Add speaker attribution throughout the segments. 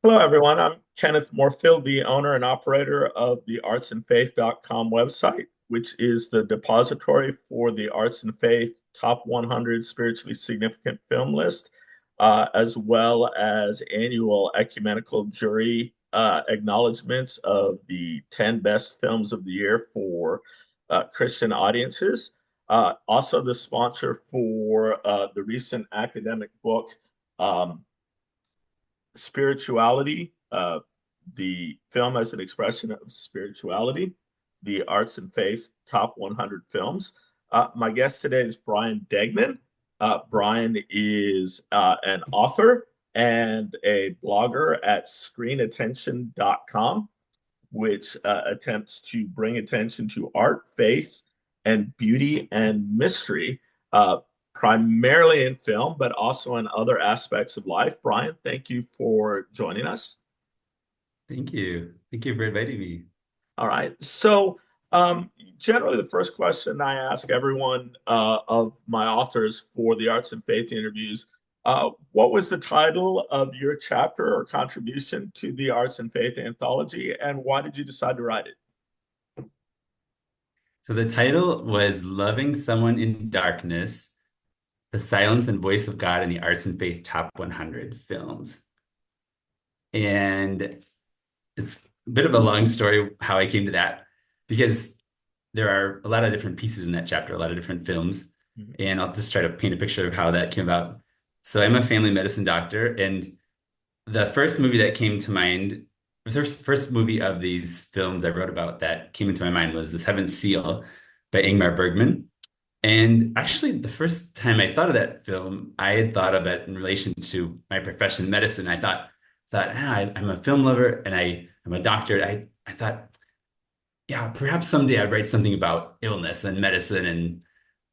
Speaker 1: Hello, everyone. I'm Kenneth Morefield, the owner and operator of the artsandfaith.com website, which is the depository for the Arts and Faith Top 100 Spiritually Significant Film List, as well as annual ecumenical jury acknowledgments of the 10 best films of the year for Christian audiences. Also, the sponsor for the recent academic book. Spirituality, the film as an expression of spirituality, the Arts and Faith Top 100 Films. My guest today is Brian Degnan. Brian is an author and a blogger at screenattention.com, which attempts to bring attention to art, faith, and beauty and mystery, primarily in film, but also in other aspects of life. Brian, thank you for joining us.
Speaker 2: Thank you. Thank you for inviting me.
Speaker 1: All right. Generally, the first question I ask everyone of my authors for the Arts and Faith interviews, what was the title of your chapter or contribution to the Arts and Faith anthology, and why did you decide to write it?
Speaker 2: So the title was Loving Someone in Darkness, The Silence and Voice of God in the Arts and Faith Top 100 Films. And it's a bit of a long story how I came to that because there are a lot of different pieces in that chapter, a lot of different films.
Speaker 1: Mhm.
Speaker 2: And I'll just try to paint a picture of how that came about. So I'm a family medicine doctor, and the first movie that came to mind, the first movie of these films I wrote about that came into my mind was The Seventh Seal by Ingmar Bergman. And actually, the first time I thought of that film, I had thought of it in relation to my profession, medicine. I'm a film lover and I'm a doctor. I thought, yeah, perhaps someday I'd write something about illness and medicine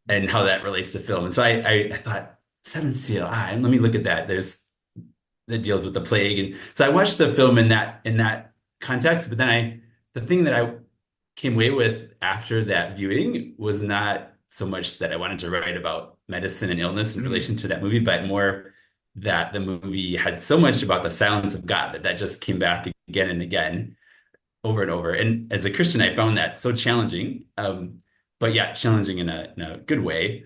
Speaker 2: and how that relates to film. And so I thought, Seventh Seal, and let me look at that. There's that deals with the plague. And so I watched the film in that context, but then the thing that I came away with after that viewing was not so much that I wanted to write about medicine and illness in
Speaker 1: Mhm.
Speaker 2: relation to that movie, but more that the movie had so much about the silence of God that just came back again and again, over and over. And as a Christian, I found that so challenging, but yeah, challenging in a good way.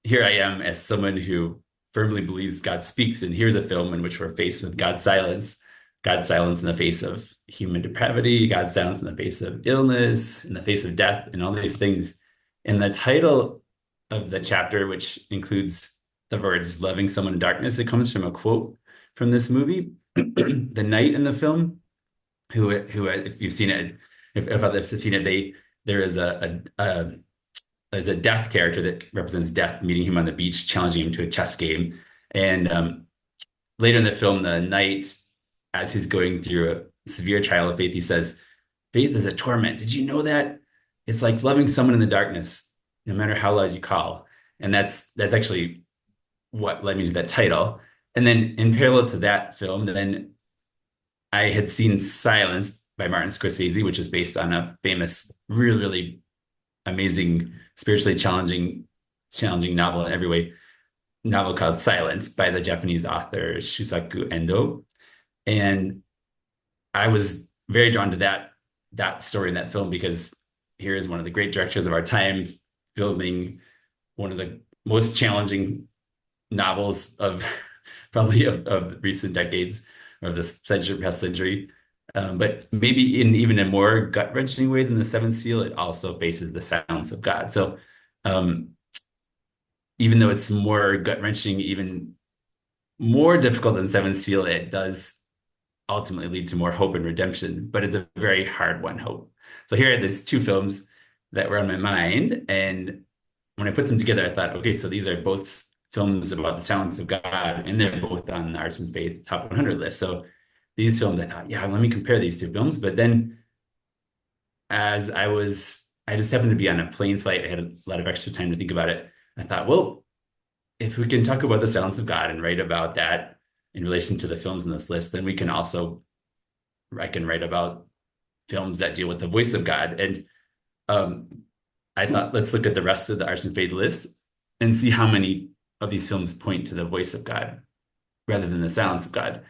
Speaker 2: Here I am as someone who firmly believes God speaks, and here's a film in which we're faced with God's silence in the face of human depravity, God's silence in the face of illness, in the face of death, and all these things. And the title of the chapter, which includes the words "loving someone in darkness," it comes from a quote from this movie. The knight in the film, if you've seen it, if others have seen it, there is a death character that represents death, meeting him on the beach, challenging him to a chess game. And later in the film, the knight, as he's going through a severe trial of faith, he says, "Faith is a torment. Did you know that? It's like loving someone in the darkness, no matter how loud you call." And that's actually what led me to that title. And then in parallel to that film, then I had seen Silence by Martin Scorsese, which is based on a famous, really, really amazing, spiritually challenging novel in every way, novel called Silence by the Japanese author Shusaku Endo. And I was very drawn to that story in that film because here is one of the great directors of our time filming one of the most challenging novels of probably of recent decades or this century, past century. But maybe in even a more gut-wrenching way than the Seventh Seal, it also faces the silence of God. So um, even though it's more gut-wrenching, even more difficult than Seventh Seal, it does ultimately lead to more hope and redemption, but it's a very hard one hope. So here are these two films that were on my mind, and when I put them together, I thought, okay, so these are both films about the silence of God, and they're both on the Arts and Faith Top 100 list. So these films, I thought, yeah, let me compare these two films. But then as I just happened to be on a plane flight. I had a lot of extra time to think about it. I thought, well, if we can talk about the silence of God and write about that in relation to the films in this list, then I can write about films that deal with the voice of God. And um, I thought, let's look at the rest of the Arts and Faith list and see how many of these films point to the voice of God rather than the silence of God.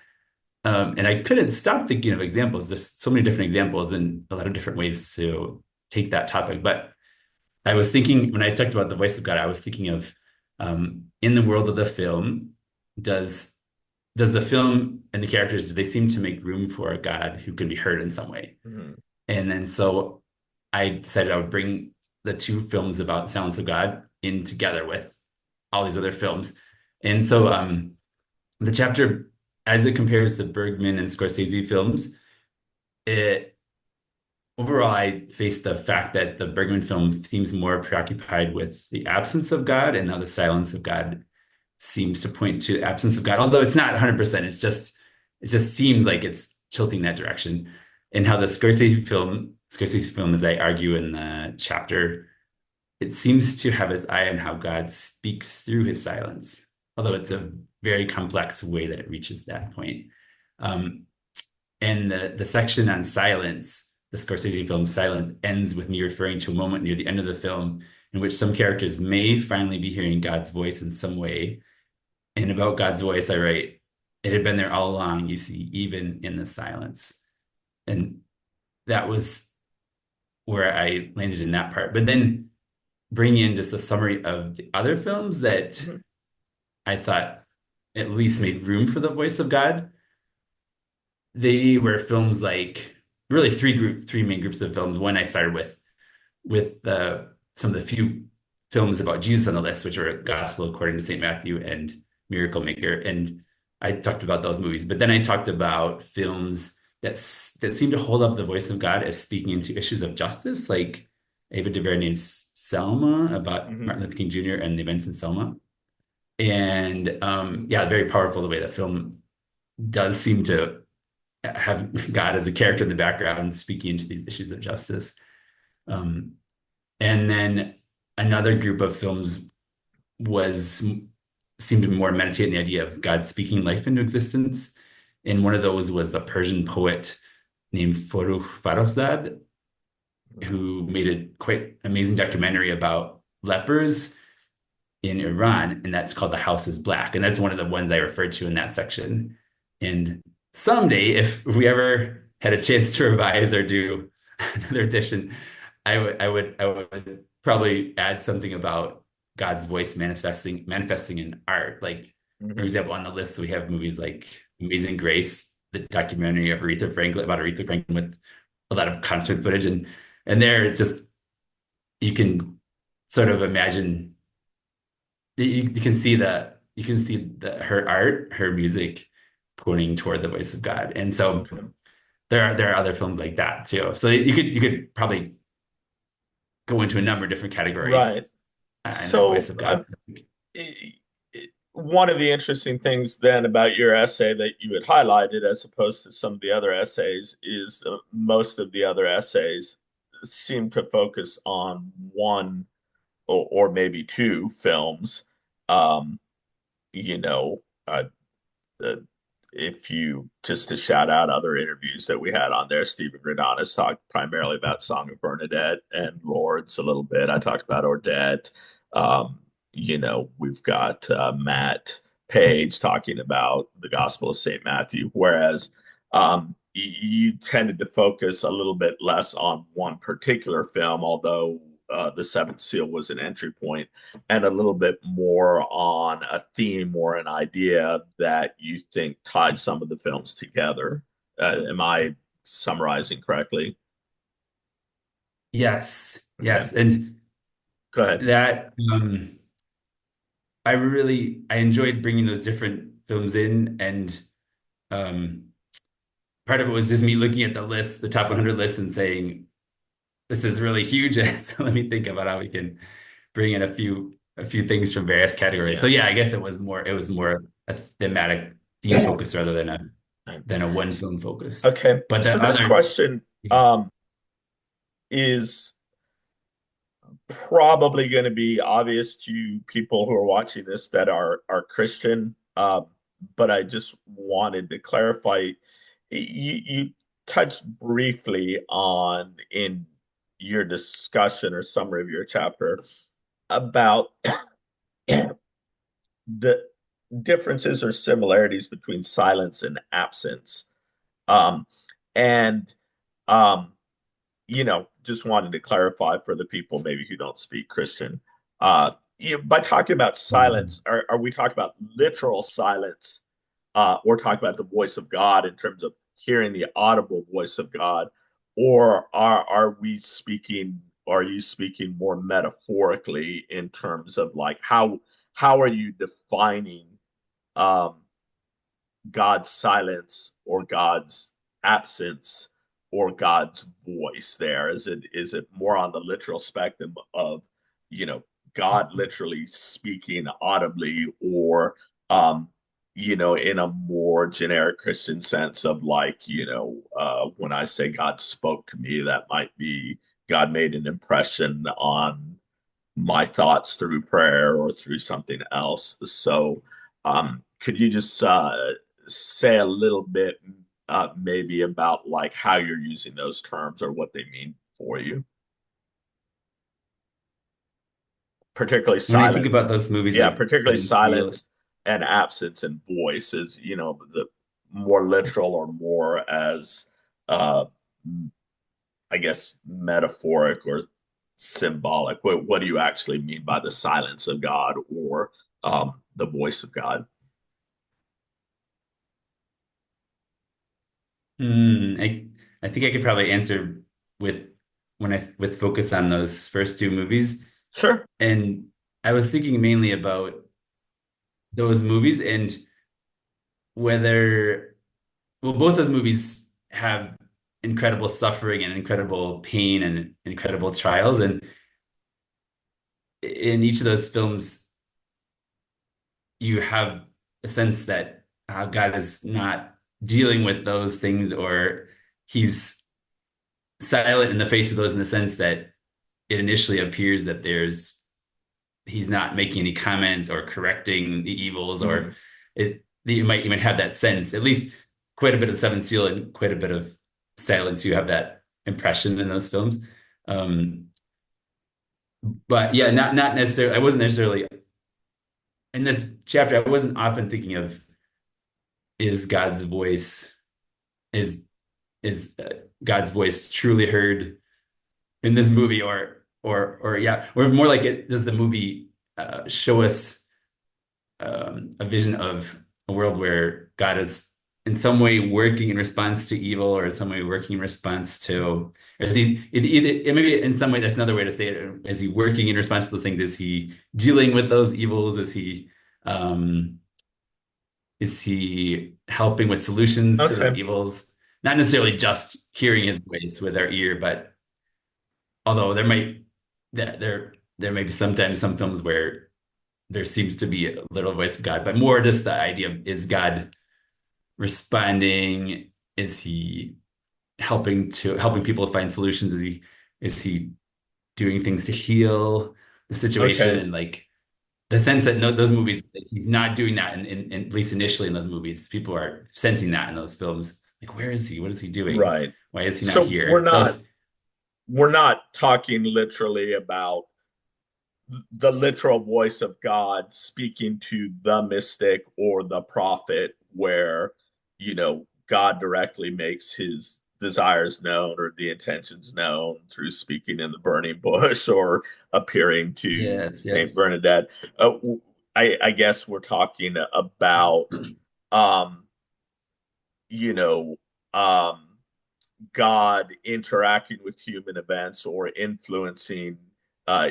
Speaker 2: And I couldn't stop thinking of examples, just so many different examples and a lot of different ways to take that topic. But I was thinking when I talked about the voice of God, I was thinking of in the world of the film, does does the film and the characters, do they seem to make room for a God who can be heard in some way?
Speaker 1: Mhm.
Speaker 2: And then so I decided I would bring the two films about Silence of God in together with all these other films. And so the chapter, as it compares the Bergman and Scorsese films, it overall I face the fact that the Bergman film seems more preoccupied with the absence of God, and now the Silence of God seems to point to the absence of God, although it's not 100%. It just seems like it's tilting that direction. And how the Scorsese film, as I argue in the chapter, it seems to have its eye on how God speaks through his silence, although it's a very complex way that it reaches that point. Um, and the section on silence, the Scorsese film Silence, ends with me referring to a moment near the end of the film in which some characters may finally be hearing God's voice in some way. And about God's voice, I write, it had been there all along, you see, even in the silence. And that was where I landed in that part. But then bring in just a summary of the other films that
Speaker 1: Mhm.
Speaker 2: I thought at least made room for the voice of God. They were films like really three main groups of films. One I started with some of the few films about Jesus on the list, which are Gospel according to St. Matthew and Miracle Maker. And I talked about those movies, but then I talked about films that seem to hold up the voice of God as speaking into issues of justice, like Ava DuVernay's Selma about
Speaker 1: Mhm.
Speaker 2: Martin Luther King Jr. and the events in Selma. And yeah, very powerful the way the film does seem to have God as a character in the background speaking into these issues of justice. Um, and then another group of films was seemed to more meditate on the idea of God speaking life into existence. And one of those was the Persian poet named Farukh Farrokhzad, who made a quite amazing documentary about lepers in Iran, and that's called The House is Black. And that's one of the ones I referred to in that section. And someday, if we ever had a chance to revise or do another edition, I would probably add something about God's voice manifesting in art. Like, for
Speaker 1: Mhm.
Speaker 2: example, on the list we have movies like Amazing Grace, the documentary of Aretha Franklin about Aretha Franklin with a lot of concert footage, and there it's just you can sort of imagine you can see her art, her music pointing toward the voice of God. And so
Speaker 1: Okay.
Speaker 2: there are other films like that too. So you could probably go into a number of different
Speaker 1: Right.
Speaker 2: categories in the voice
Speaker 1: So,
Speaker 2: of God.
Speaker 1: i- one of the interesting things then about your essay that you had highlighted, as opposed to some of the other essays, is most of the other essays seem to focus on one or maybe two films. Um, you know, uh, uh, if you just to shout out other interviews that we had on there, Stephen Granados talked primarily about Song of Bernadette and Lords a little bit. I talked about Ordette. Um, we've got Matt Page talking about the Gospel of St. Matthew, whereas you tended to focus a little bit less on one particular film, although The Seventh Seal was an entry point, and a little bit more on a theme or an idea that you think tied some of the films together. Am I summarizing correctly?
Speaker 2: Yes,
Speaker 1: Okay,
Speaker 2: yes, and
Speaker 1: go ahead.
Speaker 2: that I enjoyed bringing those different films in, and um, part of it was just me looking at the list, the top 100 list, and saying this is really huge. So let me think about how we can bring in a few things from various categories. So
Speaker 1: Yeah.
Speaker 2: yeah, I guess it was more a thematic theme focus rather than a one film focused.
Speaker 1: Okay.
Speaker 2: But
Speaker 1: So
Speaker 2: the
Speaker 1: this
Speaker 2: other,
Speaker 1: question
Speaker 2: yeah,
Speaker 1: is probably going to be obvious to people who are watching this that are Christian. But I just wanted to clarify. You touched briefly on in your discussion or summary of your chapter about the differences or similarities between silence and absence. Um, and um, just wanted to clarify for the people maybe who don't speak Christian. By talking about silence, are we talking about literal silence, or talking about the voice of God in terms of hearing the audible voice of God, or are we speaking? Are you speaking more metaphorically in terms of like how are you defining um, God's silence or God's absence or God's voice there? Is it more on the literal spectrum of, you know, God literally speaking audibly, or in a more generic Christian sense of like, when I say God spoke to me, that might be God made an impression on my thoughts through prayer or through something else. So, could you just say a little bit, maybe about like how you're using those terms or what they mean for you, particularly
Speaker 2: When I think
Speaker 1: silent?
Speaker 2: about those movies
Speaker 1: Yeah,
Speaker 2: like
Speaker 1: particularly
Speaker 2: Seven Seal,
Speaker 1: silence and absence and voice is, the more literal or more as, uh, I guess, metaphoric or symbolic. What do you actually mean by the silence of God or the voice of God?
Speaker 2: I think I could probably answer with with focus on those first two movies.
Speaker 1: Sure.
Speaker 2: And I was thinking mainly about those movies and whether, well, both those movies have incredible suffering and incredible pain and incredible trials. And in each of those films, you have a sense that God is not dealing with those things, or he's silent in the face of those, in the sense that it initially appears that he's not making any comments or correcting the evils, or
Speaker 1: Mm.
Speaker 2: you might have that sense, at least quite a bit of Seven Seal and quite a bit of silence. You have that impression in those films. Um, but yeah, not necessarily. I wasn't necessarily in this chapter. I wasn't often thinking of, is God's voice is is God's voice truly heard in this movie, or yeah, or more like, does the movie show us a vision of a world where God is in some way working in response to evil, or in some way working in response to, or is maybe in some way, that's another way to say it. Is he working in response to those things? Is he dealing with those evils? Um, is he helping with solutions to those
Speaker 1: Okay.
Speaker 2: evils? Not necessarily just hearing his voice with our ear, but although there may be sometimes some films where there seems to be a little voice of God, but more just the idea of, is God responding? Is he helping people find solutions? Is he doing things to heal the situation?
Speaker 1: Okay.
Speaker 2: And like the sense that, no, those movies, like, he's not doing that, at least initially in those movies, people are sensing that in those films. Like, where is he? What is he doing?
Speaker 1: Right.
Speaker 2: Why is he not
Speaker 1: So we're
Speaker 2: here?
Speaker 1: not
Speaker 2: Those,
Speaker 1: we're not talking literally about the literal voice of God speaking to the mystic or the prophet, where, God directly makes his desires known or the intentions known through speaking in the burning bush or appearing to
Speaker 2: yes,
Speaker 1: Saint
Speaker 2: yes.
Speaker 1: Bernadette. Uh, I guess we're talking about, um, you know, um, God interacting with human events or influencing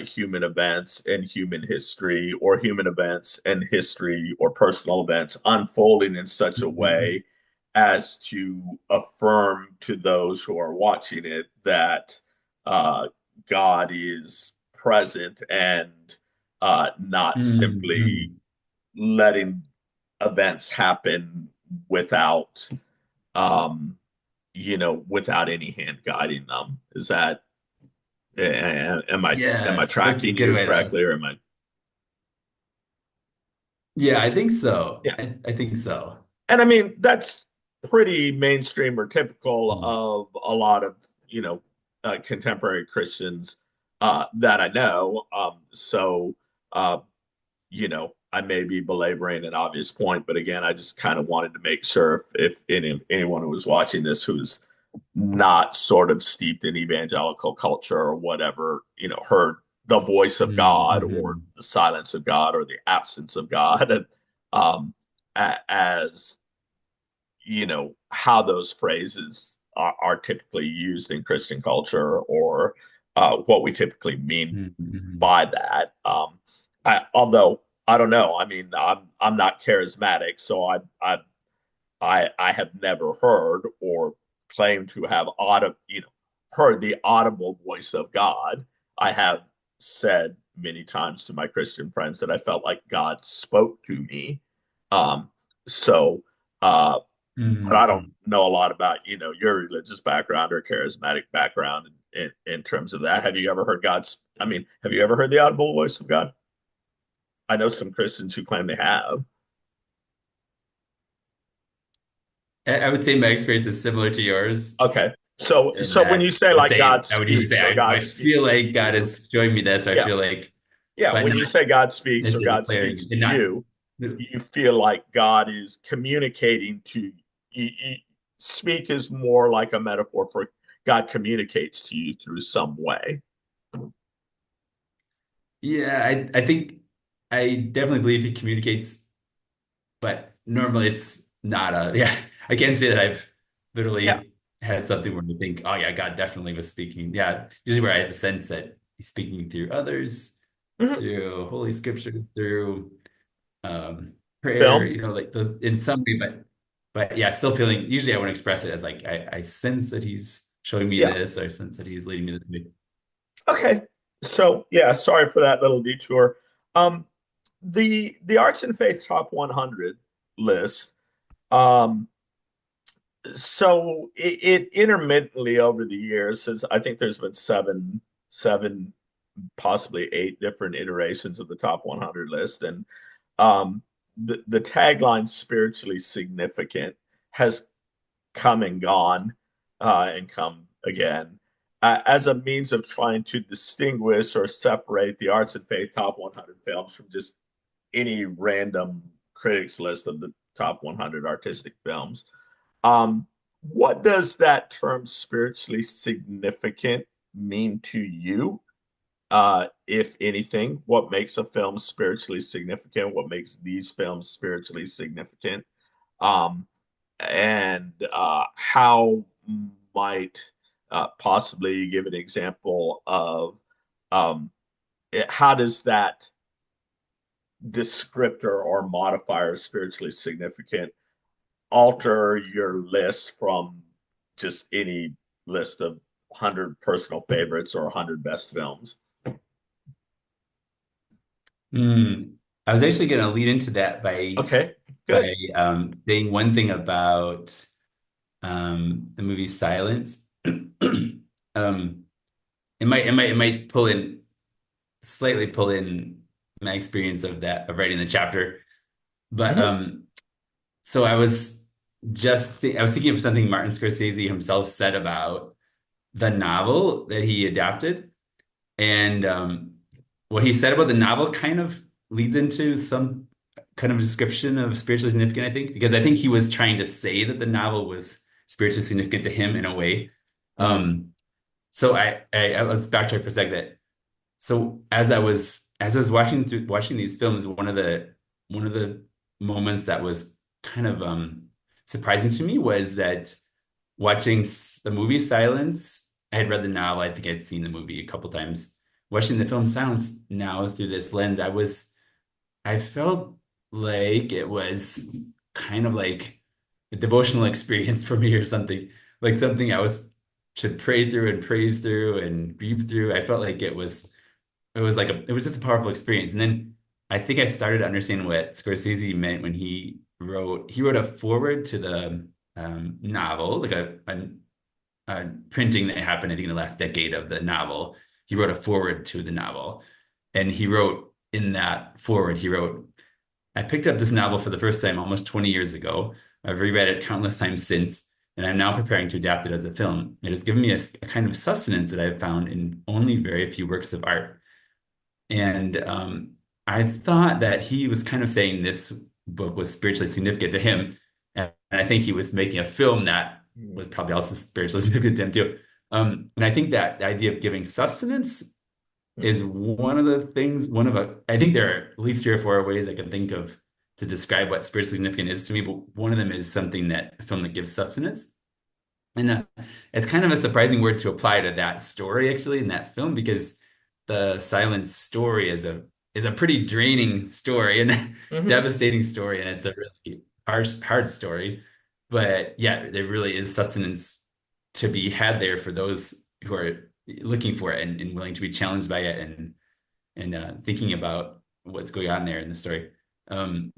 Speaker 1: human events and human history, or human events and history or personal events unfolding in such a
Speaker 2: Mhm.
Speaker 1: way as to affirm to those who are watching it that God is present and not simply
Speaker 2: Mhm.
Speaker 1: letting events happen without um, without any hand guiding them. Is that am I
Speaker 2: Yes, that's a
Speaker 1: tracking
Speaker 2: good
Speaker 1: you
Speaker 2: way to.
Speaker 1: correctly, or am I?
Speaker 2: Yeah, I think so.
Speaker 1: Yeah,
Speaker 2: I think so.
Speaker 1: and I mean that's pretty mainstream or typical
Speaker 2: Mm.
Speaker 1: of a lot of contemporary Christians that I know. So uh, I may be belaboring an obvious point, but again, I just kind of wanted to make sure anyone who was watching this who's not sort of steeped in evangelical culture or whatever, heard the voice of God or
Speaker 2: Mm-hmm.
Speaker 1: the silence of God or the absence of God, and, as how those phrases are typically used in Christian culture, or what we typically mean
Speaker 2: Mm-hmm.
Speaker 1: by that. Although I don't know. I mean, I'm not charismatic, so I have never heard or claimed to have heard the audible voice of God. I have said many times to my Christian friends that I felt like God spoke to me. Um, so, uh, but I don't
Speaker 2: Mm-hmm.
Speaker 1: know a lot about your religious background or charismatic background in terms of that. Have you ever heard God's? I mean, have you ever heard the audible voice of God? I know some Christians who claim they have.
Speaker 2: I would say my experience is similar to yours
Speaker 1: Okay, so
Speaker 2: in
Speaker 1: when you
Speaker 2: that
Speaker 1: say like God
Speaker 2: I would usually say
Speaker 1: speaks or
Speaker 2: I
Speaker 1: God
Speaker 2: feel
Speaker 1: speaks to
Speaker 2: like God
Speaker 1: you,
Speaker 2: is showing me this. I
Speaker 1: yeah,
Speaker 2: feel like,
Speaker 1: yeah.
Speaker 2: but
Speaker 1: When
Speaker 2: not
Speaker 1: you say God speaks or
Speaker 2: necessarily
Speaker 1: God
Speaker 2: declaring
Speaker 1: speaks to
Speaker 2: and not.
Speaker 1: you feel like God is communicating to you. Speak is more like a metaphor for God communicates to you through some way.
Speaker 2: Yeah, I think I definitely believe he communicates, but normally it's not a yeah. I can't say that I've
Speaker 1: Yeah.
Speaker 2: literally had something where you think, oh yeah, God definitely was speaking. Yeah, usually where I have a sense that he's speaking through others,
Speaker 1: Mhm.
Speaker 2: through Holy Scripture, through um prayer,
Speaker 1: Film.
Speaker 2: like those in some way, but yeah, still feeling usually I would express it as like I sense that he's showing me
Speaker 1: Yeah.
Speaker 2: this, or I sense that he's leading me this way.
Speaker 1: Okay. So yeah, sorry for that little detour. Um, the Arts and Faith Top 100 list. Um, so it intermittently over the years, since I think there's been seven, possibly eight different iterations of the top 100 list, and the tagline "spiritually significant" has come and gone, and come again, as a means of trying to distinguish or separate the Arts and Faith Top 100 films from just any random critics list of the top 100 artistic films. What does that term spiritually significant mean to you? If anything, what makes a film spiritually significant? What makes these films spiritually significant? Um, and how might, possibly give an example of, um, how does that descriptor or modifier spiritually significant alter your list from just any list of 100 personal favorites or 100 best films?
Speaker 2: I was actually going to lead into that
Speaker 1: Okay,
Speaker 2: by
Speaker 1: good.
Speaker 2: saying one thing about the movie Silence. Um, it might slightly pull in my experience of that of writing the chapter. But
Speaker 1: Mhm.
Speaker 2: so I was thinking of something Martin Scorsese himself said about the novel that he adapted, and what he said about the novel kind of leads into some kind of description of spiritually significant, I think, because I think he was trying to say that the novel was spiritually significant to him in a way.
Speaker 1: Mm.
Speaker 2: Um, so let's backtrack for a second. So as I was watching these films, one of the moments that was kind of surprising to me was that watching the movie Silence. I had read the novel. I think I'd seen the movie a couple times. Watching the film Silence now through this lens, I felt like it was kind of like a devotional experience for me or something, like something I was should pray through and praise through and grieve through. I felt like it was just a powerful experience. And then I think I started to understand what Scorsese meant when he wrote a foreword to the novel, like a printing that happened, I think, in the last decade of the novel. He wrote a foreword to the novel. And he wrote in that foreword, he wrote, I picked up this novel for the first time almost 20 years ago. I've reread it countless times since, and I'm now preparing to adapt it as a film. It has given me a kind of sustenance that I've found in only very few works of art. And I thought that he was kind of saying this book was spiritually significant to him, and I think he was making a film that was
Speaker 1: Mm,
Speaker 2: probably also spiritually significant to him too. And I think that the idea of giving sustenance is
Speaker 1: mhm,
Speaker 2: one of the things, I think there are at least three or four ways I can think of to describe what spiritually significant is to me, but one of them is something that a film that gives sustenance. And it's kind of a surprising word to apply to that story, actually, in that film, because the silence story is a pretty draining story and
Speaker 1: mhm.
Speaker 2: devastating story, and it's a really hard story. But yeah, there really is sustenance to be had there for those who are looking for it and willing to be challenged by it and thinking about what's going on there in the story. Um,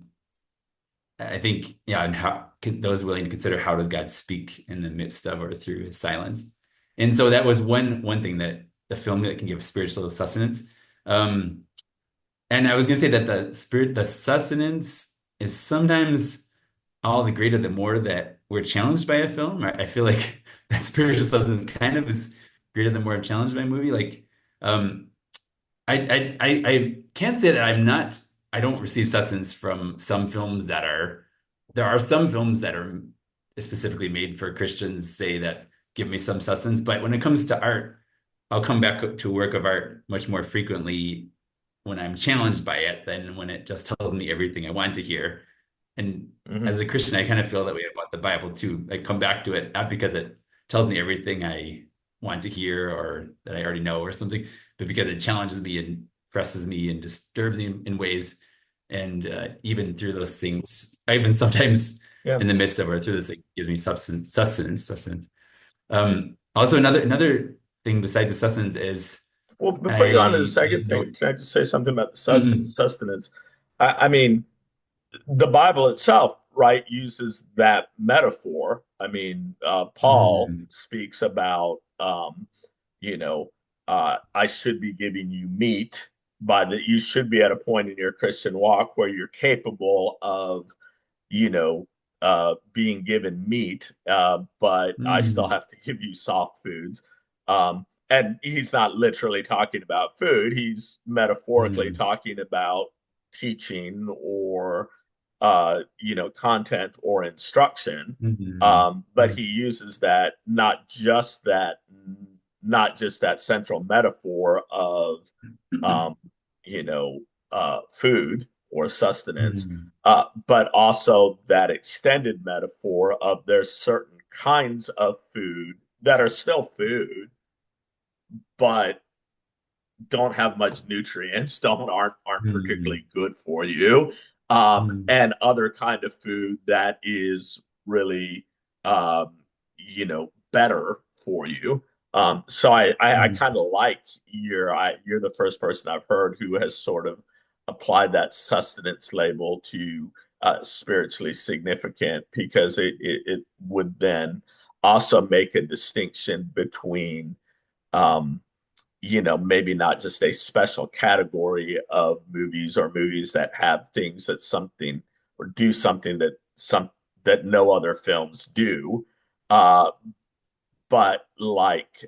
Speaker 2: I think, yeah, and how can those willing to consider how does God speak in the midst of or through his silence. And so that was one thing that the film that can give spiritual sustenance. Um, and I was gonna say that the sustenance is sometimes all the greater the more that we're challenged by a film. I feel like that spiritual sustenance kind of is greater the more I'm challenged by a movie. Like, um, I can't say that I don't receive sustenance from some films there are some films that are specifically made for Christians, say, that give me some sustenance. But when it comes to art, I'll come back to a work of art much more frequently when I'm challenged by it than when it just tells me everything I want to hear. And as
Speaker 1: Mhm.
Speaker 2: a Christian, I kind of feel that way about the Bible too. I come back to it not because it tells me everything I want to hear or that I already know or something, but because it challenges me and presses me and disturbs me in ways. And even through those things, even sometimes
Speaker 1: Yeah.
Speaker 2: in the midst of or through this, it gives me sustenance. Also, another thing besides the sustenance is
Speaker 1: Well, before you go on to the
Speaker 2: I
Speaker 1: second thing,
Speaker 2: don't.
Speaker 1: can I just say something about the
Speaker 2: Mm,
Speaker 1: sustenance? I mean, the Bible itself, right, uses that metaphor. I mean, Paul
Speaker 2: mm,
Speaker 1: speaks about, you know, I should be giving you meat by that you should be at a point in your Christian walk where you're capable of, you know, being given meat, but I still
Speaker 2: mm,
Speaker 1: have to give you soft foods. And he's not literally talking about food, he's metaphorically
Speaker 2: mm,
Speaker 1: talking about teaching or, content or instruction.
Speaker 2: mm,
Speaker 1: But he uses that not just that central metaphor of, um, food or sustenance,
Speaker 2: mm,
Speaker 1: but also that extended metaphor of there's certain kinds of food that are still food, but don't have much nutrients, don't aren't
Speaker 2: mm,
Speaker 1: particularly good for you,
Speaker 2: mm,
Speaker 1: and other kind of food that is really, better for you. So I
Speaker 2: mm,
Speaker 1: kind of like you're the first person I've heard who has sort of applied that sustenance label to spiritually significant, because it would then also make a distinction between, um, maybe not just a special category of movies or movies that have things that something or do something that no other films do, uh, but like,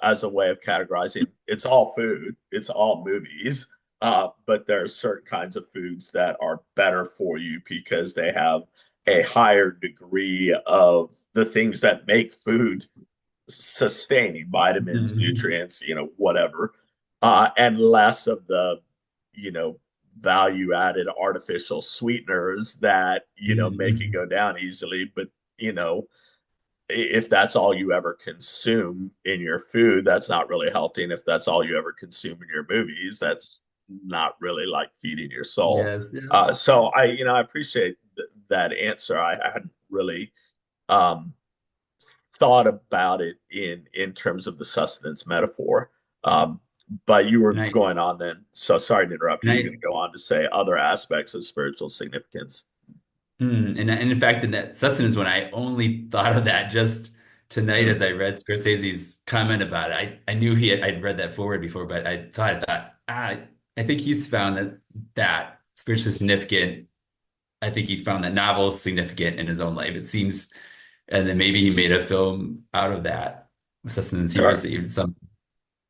Speaker 1: as a way of categorizing, it's all food, it's all movies, but there are certain kinds of foods that are better for you because they have a higher degree of the things that make food sustaining, vitamins,
Speaker 2: mm,
Speaker 1: nutrients, whatever, and less of the, you know, value added artificial sweeteners that, make it
Speaker 2: mm,
Speaker 1: go down easily. But, you know, if that's all you ever consume in your food, that's not really healthy. And if that's all you ever consume in your movies, that's not really like feeding your soul.
Speaker 2: yes, yes.
Speaker 1: So I appreciate that answer. I hadn't really, um, thought about it in terms of the sustenance metaphor. Um, but you were
Speaker 2: And I
Speaker 1: going on then. So sorry to interrupt
Speaker 2: and
Speaker 1: you. You're going
Speaker 2: I
Speaker 1: to go on to say other aspects of spiritual significance.
Speaker 2: and in fact, in that sustenance one, I only thought of that just tonight
Speaker 1: Mm,
Speaker 2: as I read Scorsese's comment about it. I knew I'd read that forward before, but I thought, I think he's found that spiritually significant. I think he's found that novel significant in his own life. It seems, and then maybe he made a film out of that sustenance he
Speaker 1: sure.
Speaker 2: received.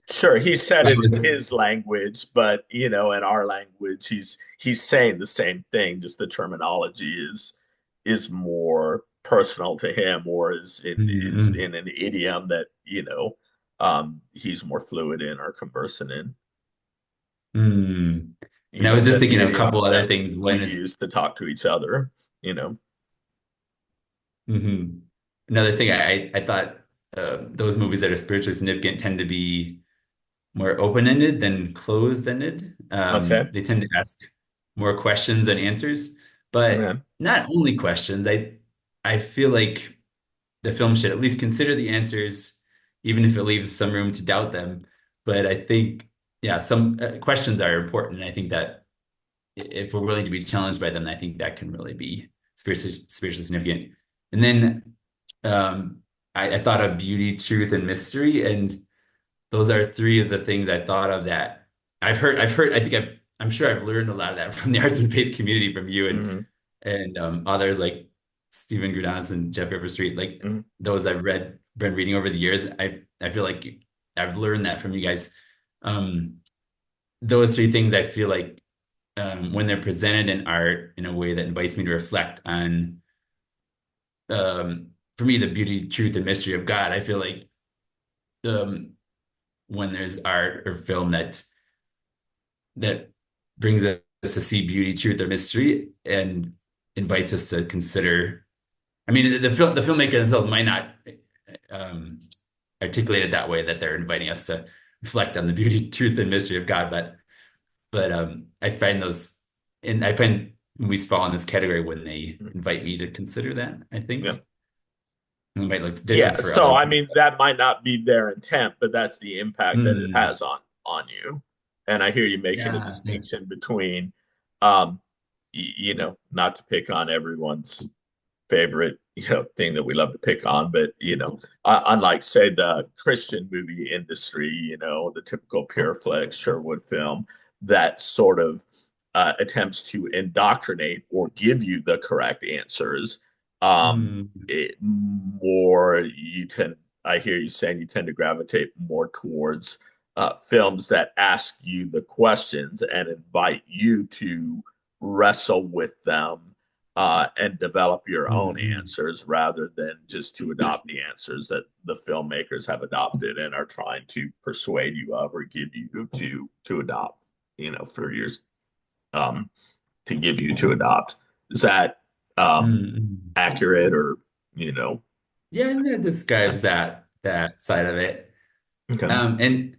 Speaker 1: Sure, he said
Speaker 2: I
Speaker 1: it in
Speaker 2: was,
Speaker 1: his language, but in our language, he's saying the same thing. Just the terminology is more personal to him, or is
Speaker 2: mm,
Speaker 1: in an idiom that he's more fluid in or conversant in.
Speaker 2: mm. And I was just
Speaker 1: Than the
Speaker 2: thinking of a
Speaker 1: idiom
Speaker 2: couple other
Speaker 1: that
Speaker 2: things.
Speaker 1: we
Speaker 2: One is
Speaker 1: use to talk to each other. You know.
Speaker 2: mhm. Another thing I thought those movies that are spiritually significant tend to be more open-ended than closed-ended.
Speaker 1: Okay.
Speaker 2: They tend to ask more questions than answers, but
Speaker 1: Yeah.
Speaker 2: not only questions. I feel like the film should at least consider the answers, even if it leaves some room to doubt them. But I think, yeah, some questions are important. And I think that if we're willing to be challenged by them, I think that can really be spiritually significant. And then I thought of beauty, truth, and mystery, and those are three of the things I thought of that I think I'm sure I've learned a lot of that from the arts and faith community, from you
Speaker 1: Hmm.
Speaker 2: and others like Stephen Goudanis and Jeff Street, like
Speaker 1: Hmm.
Speaker 2: those been reading over the years. I feel like I've learned that from you guys. Um, those three things I feel like when they're presented in art in a way that invites me to reflect on, for me, the beauty, truth, and mystery of God. I feel like um, when there's art or film that brings us to see beauty, truth, or mystery, and invites us to consider. I mean, the filmmaker themselves might not um, articulate it that way, that they're inviting us to reflect on the beauty, truth, and mystery of God, but I find those, and I find movies fall in this category when they invite me to consider that. I
Speaker 1: Yeah.
Speaker 2: think and it might look
Speaker 1: Yeah.
Speaker 2: different for
Speaker 1: So
Speaker 2: other
Speaker 1: I
Speaker 2: people.
Speaker 1: mean, that might not be their intent, but that's the impact that it
Speaker 2: Mm,
Speaker 1: has on you. And I hear you making a
Speaker 2: yeah, so,
Speaker 1: distinction between, um, not to pick on everyone's favorite, thing that we love to pick on, but unlike say the Christian movie industry, the typical pure flex Sherwood film that sort of attempts to indoctrinate or give you the correct answers.
Speaker 2: mm,
Speaker 1: More you tend, I hear you saying you tend to gravitate more towards films that ask you the questions and invite you to wrestle with them and develop your own
Speaker 2: mm,
Speaker 1: answers rather than just to adopt the answers that the filmmakers have adopted and are trying to persuade you of or give you to adopt, for years, um, to give you to adopt. Is that
Speaker 2: mm,
Speaker 1: um,
Speaker 2: mm.
Speaker 1: accurate or you know?
Speaker 2: Yeah, and that
Speaker 1: Yeah.
Speaker 2: describes that side of it.
Speaker 1: Okay.
Speaker 2: And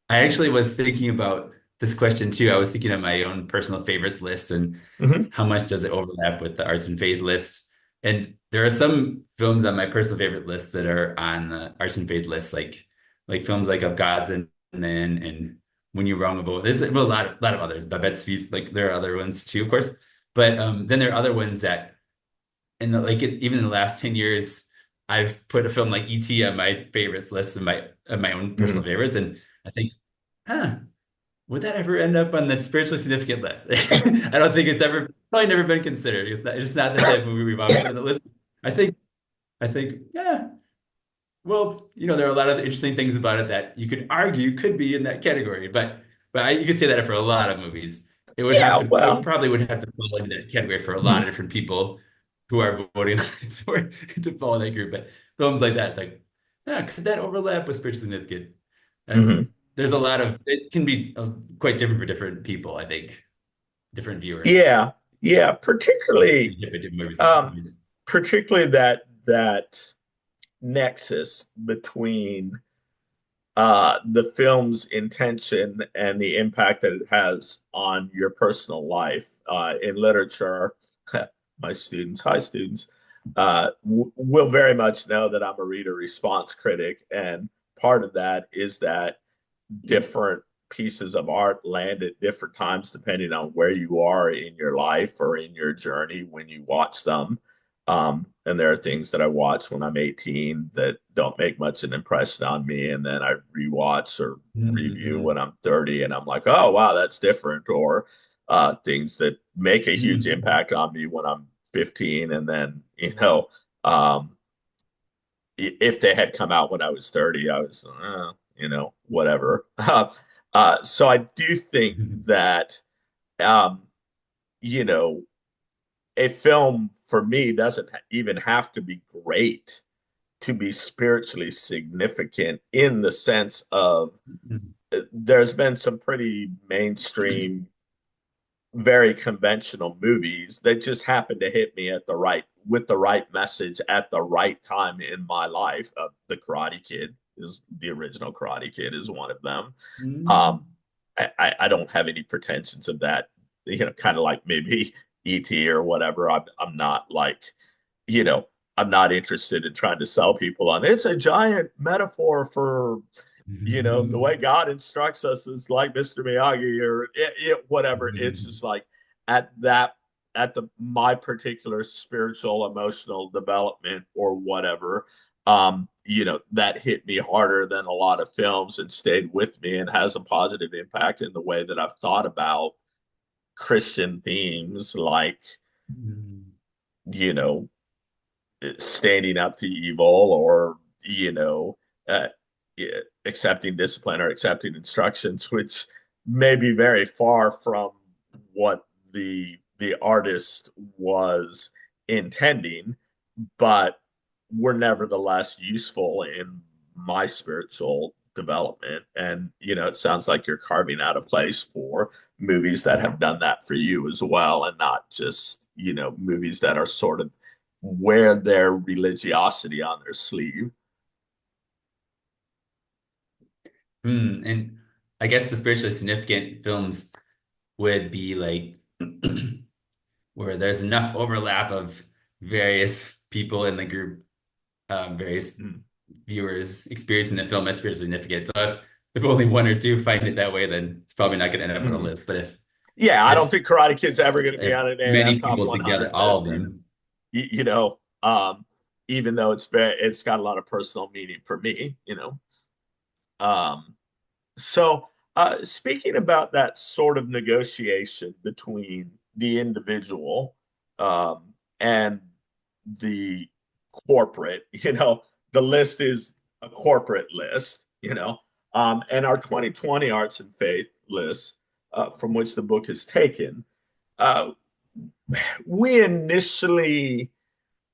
Speaker 2: I actually was thinking about this question too. I was thinking of my own personal favorites list and
Speaker 1: Hmm.
Speaker 2: how much does it overlap with the arts and faith list. And there are some films on my personal favorite list that are on the arts and faith list, like films like Of Gods and Men and When You're Wrong About. There's well, a lot of others. Babette's Feast, like there are other ones too, of course. But then there are other ones that even in the last 10 years, I've put a film like E.T. on my favorites list of my own personal
Speaker 1: Hmm.
Speaker 2: favorites. And I think, huh, would that ever end up on that spiritually significant list? I don't think it's probably never been considered. It's not the type of movie we've always put on the list. I think, yeah, well, there are a lot of interesting things about it that you could argue could be in that category, but you could say that for a lot of movies.
Speaker 1: Yeah.
Speaker 2: It
Speaker 1: Well.
Speaker 2: probably would have to fall into that category for a lot of
Speaker 1: Hmm.
Speaker 2: different people who are voting for to fall in that group. But films like that, like, yeah, could that overlap with spiritual significant?
Speaker 1: Hmm.
Speaker 2: There's it can be quite different for different people, I think, different viewers.
Speaker 1: Yeah. Yeah. Particularly,
Speaker 2: Different movies.
Speaker 1: um, particularly that nexus between the film's intention and the impact that it has on your personal life. In literature, my students, hi students, will very much know that I'm a reader response critic. And part of that is that different pieces of art land at different times depending on where you are in your life or in your journey when you watch them. And there are things that I watch when I'm 18 that don't make much an impression on me, and then I rewatch or review when
Speaker 2: Mm-hmm.
Speaker 1: I'm 30, and I'm like, oh wow, that's different. Or things that make a huge
Speaker 2: Mm-hmm.
Speaker 1: impact on me when I'm 15, and then um, if they had come out when I was 30, I was, whatever. So I do think that, um, you know, a film for me doesn't even have to be great to be spiritually significant in the sense of there's been some pretty mainstream, very conventional movies that just happen to hit me at the right with the right message at the right time in my life. The Karate Kid is the original Karate Kid is one of them. Um, I don't have any pretensions of that, kind of like maybe ET or whatever. I'm not like, you know, I'm not interested in trying to sell people on it's a giant metaphor for the way God instructs us is like Mr. Miyagi or whatever. It's just like at that at the my particular spiritual emotional development or whatever. That hit me harder than a lot of films and stayed with me and has a positive impact in the way that I've thought about Christian themes like, you know, standing up to evil or uh, accepting discipline or accepting instructions, which may be very far from what the artist was intending, but were nevertheless useful in my spiritual development. And it sounds like you're carving out a place for movies that have done that for you as well, and not just movies that are sort of wear their religiosity on their sleeve.
Speaker 2: And I guess the spiritually significant films would be like where there's enough overlap of various people in the group, various
Speaker 1: Mm.
Speaker 2: viewers experiencing the film as spiritually significant. So if only one or two find it that way, then it's probably not going to end up on a
Speaker 1: Mhm.
Speaker 2: list. But
Speaker 1: Yeah, I don't
Speaker 2: if
Speaker 1: think Karate Kid's ever going to be
Speaker 2: if
Speaker 1: on an A&F
Speaker 2: many
Speaker 1: top
Speaker 2: people together,
Speaker 1: 100
Speaker 2: all of
Speaker 1: list,
Speaker 2: them.
Speaker 1: you, you know, um, even though it's got a lot of personal meaning for me. Um, so, speaking about that sort of negotiation between the individual and the corporate, the list is a corporate list, and our 2020 arts and faith list, from which the book is taken, uh, we initially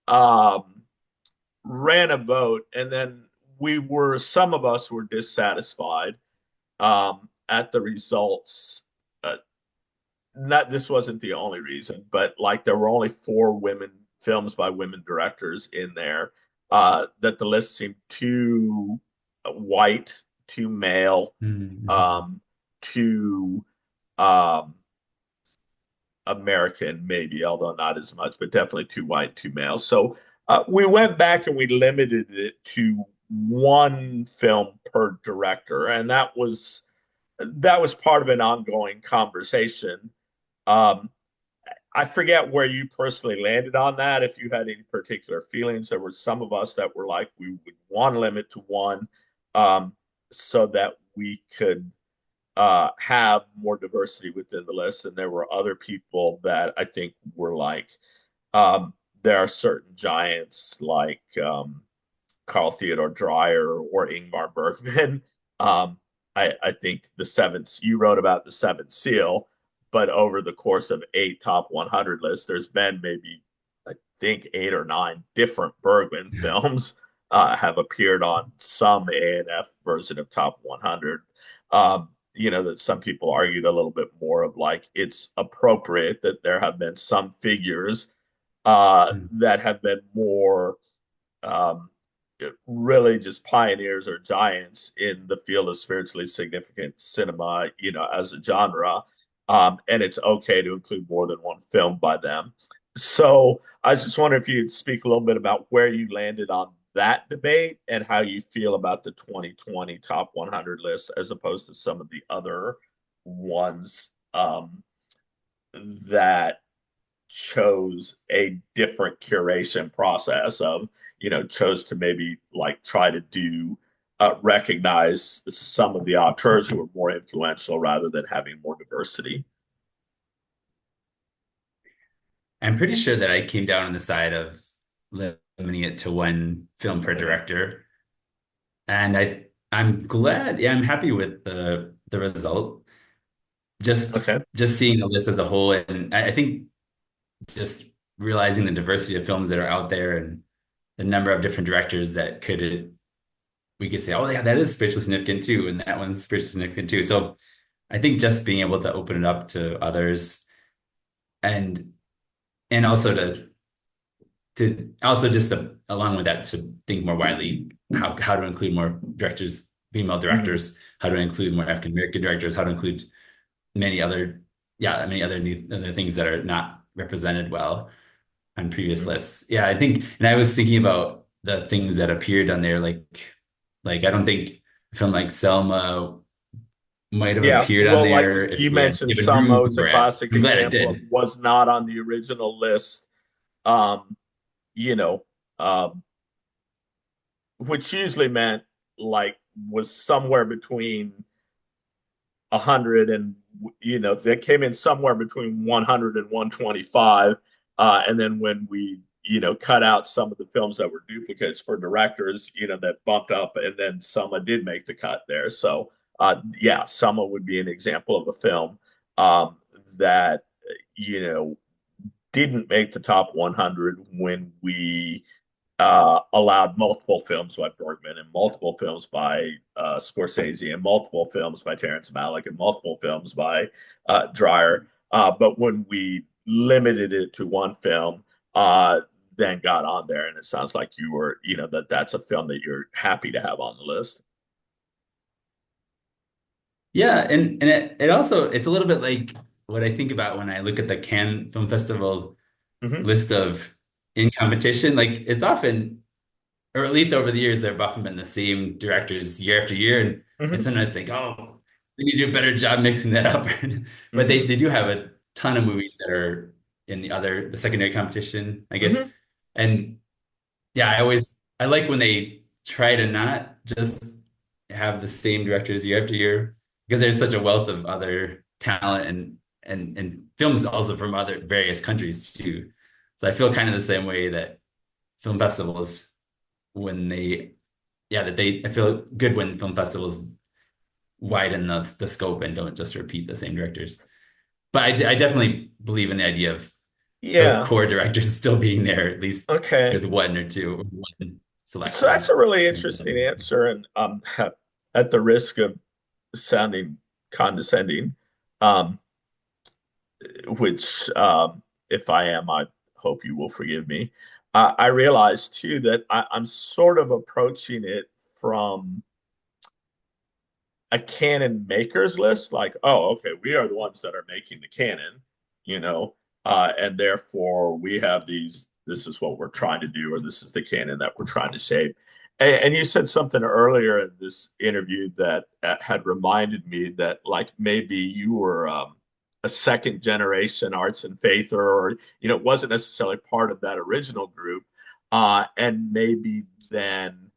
Speaker 1: um, ran a vote, and then some of us were dissatisfied at the results. Not This wasn't the only reason, but like there were only four women films by women directors in there. That the list seemed too white, too male,
Speaker 2: Mhm.
Speaker 1: um, too um, American, maybe, although not as much, but definitely too white, too male. So we went back and we limited it to one film per director, and that was part of an ongoing conversation. Um, I forget where you personally landed on that. If you had any particular feelings, there were some of us that were like, we would want to limit to one, um, so that we could have more diversity within the list. And there were other people that I think were like, there are certain giants like Carl Theodor Dreyer or Ingmar Bergman. Um, I think you wrote about the Seventh Seal, but over the course of eight top 100 lists, there's been maybe, I think, eight or nine different Bergman films have appeared on some A&F version of top 100. That some people argued a little bit more of like it's appropriate that there have been some figures that have been more um, really just pioneers or giants in the field of spiritually significant cinema, as a genre. And it's okay to include more than one film by them. So I was just wondering if you'd speak a little bit about where you landed on that debate and how you feel about the 2020 top 100 list as opposed to some of the other ones that chose a different curation process of chose to maybe like try to do recognize some of the auteurs who were more influential rather than having more diversity.
Speaker 2: I'm pretty sure that I came down on the side of limiting it to one film per director. And I'm glad. Yeah, I'm happy with the result. Just
Speaker 1: Okay.
Speaker 2: just seeing the list as a whole, and I think just realizing the diversity of films that are out there and the number of different directors that could we could say, oh yeah, that is spiritually significant too, and that one's spiritually significant too. So I think just being able to open it up to others and also to also just along with that to think more widely how to include more directors, female
Speaker 1: Hmm.
Speaker 2: directors, how to include more African American directors, how to include many other many other things that are not represented well on previous
Speaker 1: Hmm.
Speaker 2: lists. Yeah, I think, and I was thinking about the things that appeared on there, like I don't think a film like Selma might have
Speaker 1: Yeah.
Speaker 2: appeared on
Speaker 1: Well, like
Speaker 2: there if
Speaker 1: you
Speaker 2: we had
Speaker 1: mentioned,
Speaker 2: given room
Speaker 1: Summo was a
Speaker 2: for it.
Speaker 1: classic
Speaker 2: I'm glad it
Speaker 1: example of
Speaker 2: did.
Speaker 1: was not on the original list. Um, you know, um, which usually meant like was somewhere between 100 and that came in somewhere between 100 and 125. And then when we cut out some of the films that were duplicates for directors, that bumped up, and then Summer did make the cut there. So yeah, Summer would be an example of a film that you know didn't make the top 100 when we allowed multiple films by Bergman and multiple films by Scorsese and multiple films by Terrence Malick and multiple films by Dreyer. But when we limited it to one film, uh, then got on there, and it sounds like you were, that's a film that you're happy to have on the list.
Speaker 2: Yeah, and it also it's a little bit like what I think about when I look at the Cannes Film Festival
Speaker 1: Hmm.
Speaker 2: list of in competition. Like it's often, or at least over the years, they've often been the same directors year after year, and I
Speaker 1: Hmm.
Speaker 2: sometimes think, oh, we need to do a better job mixing that up. But
Speaker 1: Hmm.
Speaker 2: they do have a ton of movies that are in the secondary competition, I guess.
Speaker 1: Hmm.
Speaker 2: And yeah, I like when they try to not just have the same directors year after year because there's such a wealth of other talent and films also from other various countries too. So I feel kind of the same way that film festivals when they that they I feel good when film festivals widen the scope and don't just repeat the same directors. But I definitely believe in the idea of those
Speaker 1: Yeah.
Speaker 2: core directors still being there at least
Speaker 1: Okay.
Speaker 2: with one or two or one
Speaker 1: So that's
Speaker 2: selection.
Speaker 1: a really interesting answer, and at the risk of sounding condescending, um, which if I am, I hope you will forgive me. I realize too that I'm sort of approaching it from a canon makers list, like, oh, okay, we are the ones that are making the canon, you know, and therefore we have these. This is what we're trying to do, or this is the canon that we're trying to shape. And you said something earlier in this interview that had reminded me that, like, maybe you were a second generation arts and faith, or wasn't necessarily part of that original group, and maybe then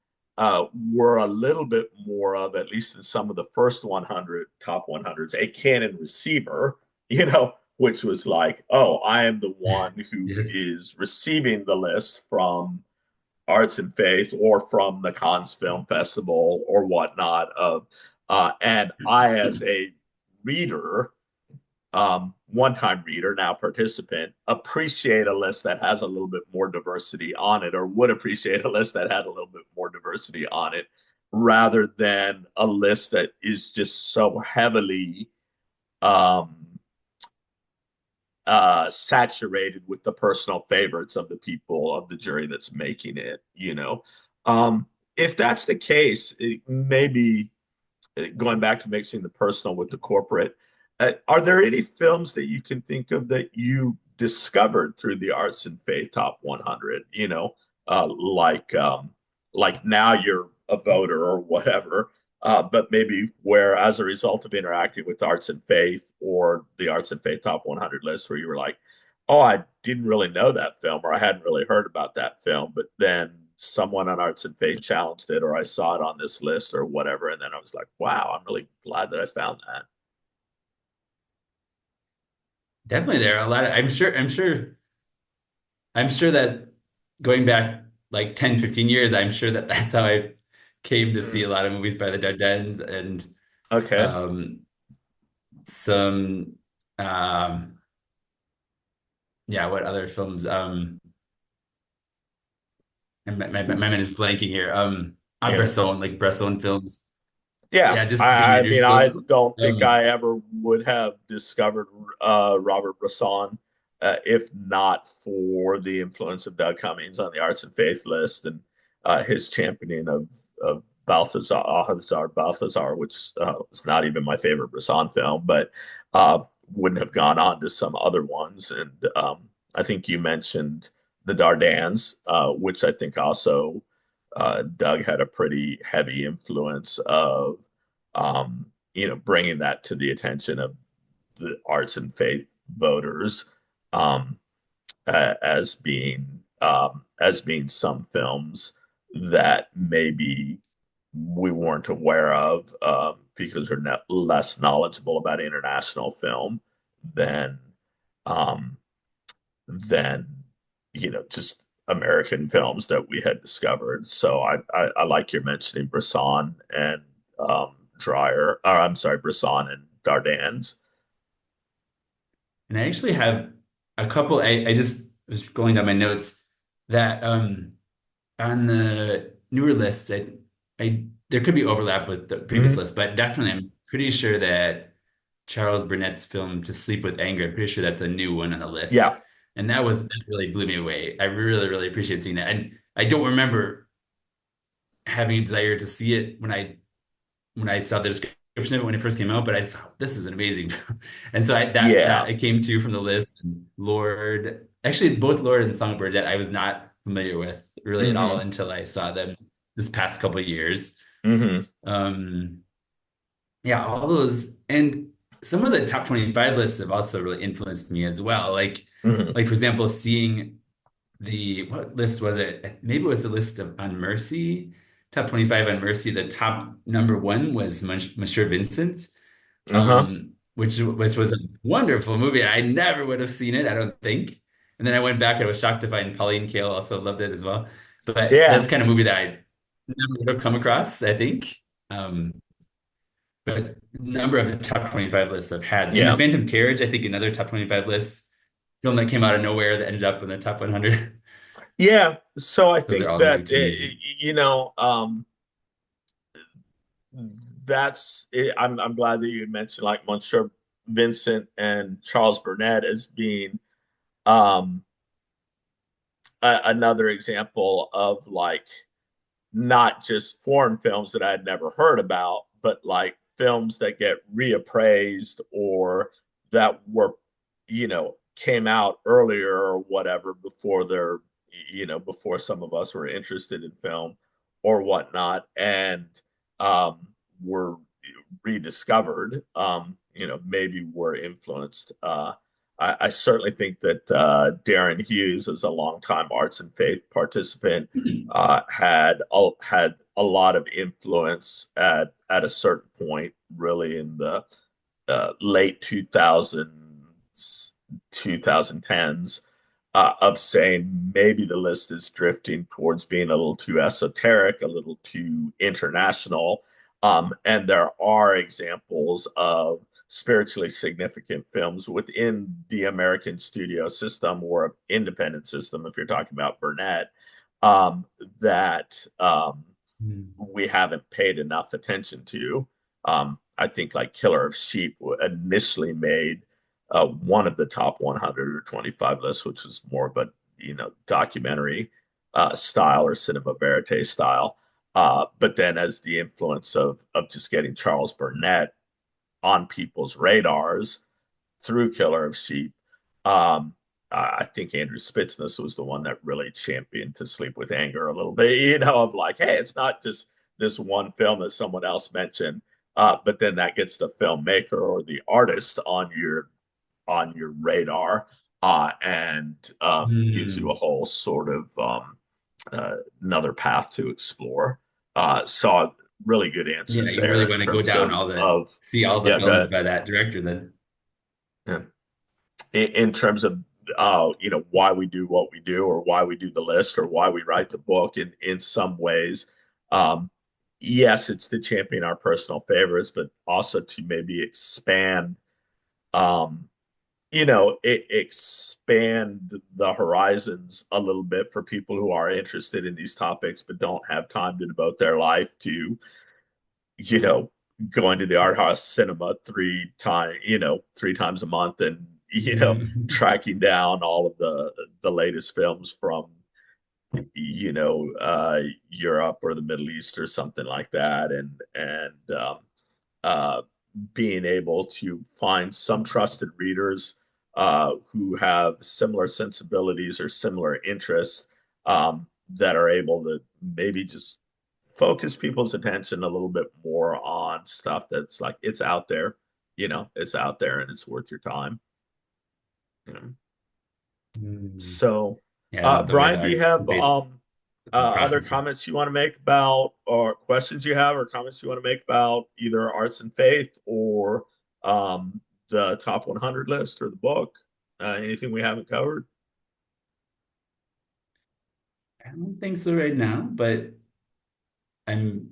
Speaker 1: were a little bit more of, at least in some of the first 100 top 100s, a canon receiver, which was like, oh, I am the one who
Speaker 2: Yes.
Speaker 1: is receiving the list from Arts and Faith or from the Cannes Film Festival or whatnot and I, as a reader, one-time reader, now participant, appreciate a list that has a little bit more diversity on it, or would appreciate a list that had a little bit more diversity on it, rather than a list that is just so heavily um, saturated with the personal favorites of the people of the jury that's making it. Um, if that's the case, maybe going back to mixing the personal with the corporate, are there any films that you can think of that you discovered through the Arts and Faith Top 100? Like now you're a voter or whatever, but maybe where as a result of interacting with Arts and Faith or the Arts and Faith Top 100 list, where you were like, oh, I didn't really know that film, or I hadn't really heard about that film, but then someone on Arts and Faith challenged it, or I saw it on this list or whatever. And then I was like, wow, I'm really glad that I found that.
Speaker 2: Definitely there are a lot of I'm sure that going back like 10, 15 years, I'm sure that that's how I came to see a
Speaker 1: Mm.
Speaker 2: lot of movies by the Dardennes and
Speaker 1: Okay.
Speaker 2: um, some um, yeah, what other films? And my mind is blanking here.
Speaker 1: Yeah.
Speaker 2: Bresson, like Bresson films.
Speaker 1: Yeah,
Speaker 2: Yeah, just being
Speaker 1: I mean,
Speaker 2: introduced to those
Speaker 1: I
Speaker 2: films.
Speaker 1: don't think I ever would have discovered Robert Bresson if not for the influence of Doug Cummings on the Arts and Faith list and his championing of Balthazar, which is not even my favorite Bresson film, but uh, wouldn't have gone on to some other ones. And I think you mentioned the Dardannes, which I think also Doug had a pretty heavy influence of, bringing that to the attention of the arts and faith voters um, as being some films that maybe we weren't aware of because they're less knowledgeable about international film than um, than just American films that we had discovered. So I like your mentioning Bresson and Dreyer, or I'm sorry, Bresson and Dardan's.
Speaker 2: And I actually have a couple. I just was going down my notes that on the newer lists, I there could be overlap with the previous
Speaker 1: Hmm.
Speaker 2: list, but definitely I'm pretty sure that Charles Burnett's film To Sleep with Anger, I'm pretty sure that's a new one on the list.
Speaker 1: Yeah.
Speaker 2: And that really blew me away. I really, really appreciate seeing that. And I don't remember having a desire to see it when I saw the description of it when it first came out, but I saw this is an amazing film. And so that
Speaker 1: Yeah.
Speaker 2: I came to from the list. And actually both Lord and Songbird that I was not familiar with really at all
Speaker 1: Hmm.
Speaker 2: until I saw them this past couple of years.
Speaker 1: Hmm.
Speaker 2: Um, yeah, all those and some of the top 25 lists have also really influenced me as well.
Speaker 1: Hmm.
Speaker 2: Like for example, seeing what list was it? Maybe it was the list of on Mercy, top 25 on Mercy. The top number one was Monsieur Vincent,
Speaker 1: Uh-huh.
Speaker 2: which was a wonderful movie. I never would have seen it, I don't think. And then I went back and I was shocked to find Pauline Kael also loved it as well. But that's
Speaker 1: Yeah.
Speaker 2: kind of movie that I never would have come across, I think. But a number of the top 25 lists I've had. And The
Speaker 1: Yeah.
Speaker 2: Phantom Carriage, I think another top 25 list, film that came out of nowhere that ended up in the top 100.
Speaker 1: Yeah. So I
Speaker 2: Those are
Speaker 1: think
Speaker 2: all new
Speaker 1: that,
Speaker 2: to me.
Speaker 1: that's it. I'm glad that you mentioned like Monsieur Vincent and Charles Burnett as being um, another example of like not just foreign films that I had never heard about, but like films that get reappraised or that were, came out earlier or whatever before before some of us were interested in film or whatnot, and were rediscovered. Maybe were influenced. I certainly think that Darren Hughes, as a longtime arts and faith participant, had a lot of influence at a certain point, really in the late 2010s, of saying maybe the list is drifting towards being a little too esoteric, a little too international. And there are examples of spiritually significant films within the American studio system or independent system, if you're talking about Burnett, that
Speaker 2: Hmm.
Speaker 1: we haven't paid enough attention to. I think like Killer of Sheep initially made one of the top 100 or 25 lists, which was more of a documentary style or cinema verite style. But then, as the influence of just getting Charles Burnett on people's radars through Killer of Sheep, um, I think Andrew Spitsness was the one that really championed To Sleep with Anger a little bit, of like, hey, it's not just this one film that someone else mentioned, but then that gets the filmmaker or the artist on your radar, and gives you a
Speaker 2: Hmm.
Speaker 1: whole sort of another path to explore. Saw really good
Speaker 2: Yeah,
Speaker 1: answers
Speaker 2: you
Speaker 1: there
Speaker 2: really
Speaker 1: in
Speaker 2: want to go
Speaker 1: terms
Speaker 2: down see all the
Speaker 1: yeah, go
Speaker 2: films
Speaker 1: ahead.
Speaker 2: by that director then.
Speaker 1: Yeah. In terms of why we do what we do or why we do the list or why we write the book in some ways, um yes, it's to champion our personal favorites, but also to maybe expand, um, expand the horizons a little bit for people who are interested in these topics but don't have time to devote their life to, you know, going to the art house cinema three times a month and,
Speaker 2: Mhm.
Speaker 1: tracking down all of the latest films from, Europe or the Middle East or something like that, and uh, being able to find some trusted readers who have similar sensibilities or similar interests, that are able to maybe just focus people's attention a little bit more on stuff that's like it's out there, it's out there and it's worth your time. You know?
Speaker 2: Mm.
Speaker 1: So,
Speaker 2: Yeah, I love the way the
Speaker 1: Brian, do you
Speaker 2: arts
Speaker 1: have
Speaker 2: and faith
Speaker 1: other
Speaker 2: processes.
Speaker 1: comments you want to make about, or questions you have, or comments you want to make about either arts and faith or the top 100 list or the book? Anything we haven't covered?
Speaker 2: I don't think so right now, but I'm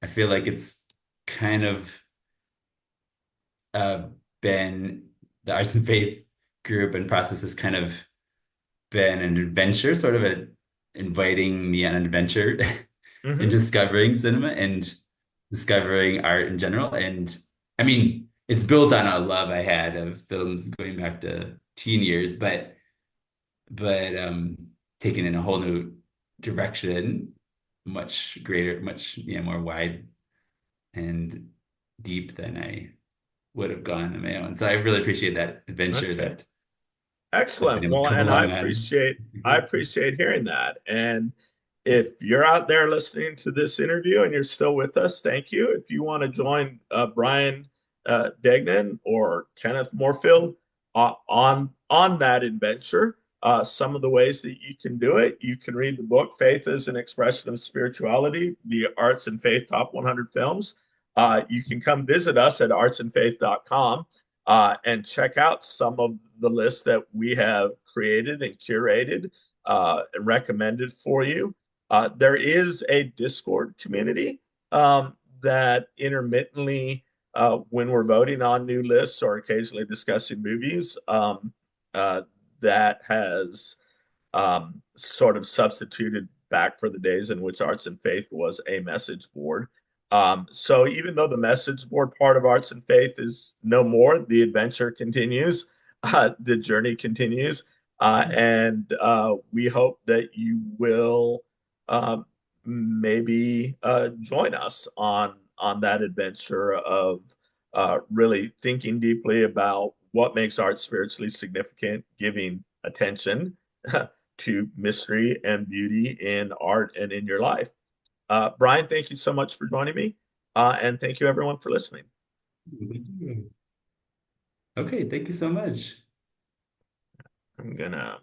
Speaker 2: I feel like it's kind of uh been the arts and faith group and process has kind of been an adventure, sort of inviting me on an adventure in
Speaker 1: Hmm.
Speaker 2: discovering cinema and discovering art in general. And I mean, it's built on a love I had of films going back to teen years, but taken in a whole new direction, much greater, much more wide and deep than I would have gone on my own. So I really appreciate that adventure
Speaker 1: Okay.
Speaker 2: that I've been
Speaker 1: Excellent.
Speaker 2: able to
Speaker 1: Well,
Speaker 2: come
Speaker 1: and I
Speaker 2: along on.
Speaker 1: appreciate I appreciate hearing that. And if you're out there listening to this interview and you're still with us, thank you. If you want to join Brian Degnan or Kenneth Morefield on that adventure, some of the ways that you can do it, you can read the book "Faith is an Expression of Spirituality: The Arts and Faith Top 100 Films." You can come visit us at artsandfaith.com and check out some of the lists that we have created and curated and recommended for you. There is a Discord community that intermittently, when we're voting on new lists or occasionally discussing movies, uh, that has sort of substituted back for the days in which Arts and Faith was a message board. So even though the message board part of Arts and Faith is no more, the adventure continues, the journey continues, and we hope that you will uh, maybe join us on that adventure of really thinking deeply about what makes art spiritually significant, giving attention to mystery and beauty in art and in your life. Brian, thank you so much for joining me. And thank you, everyone, for listening.
Speaker 2: Okay, thank you so much.
Speaker 1: I'm going to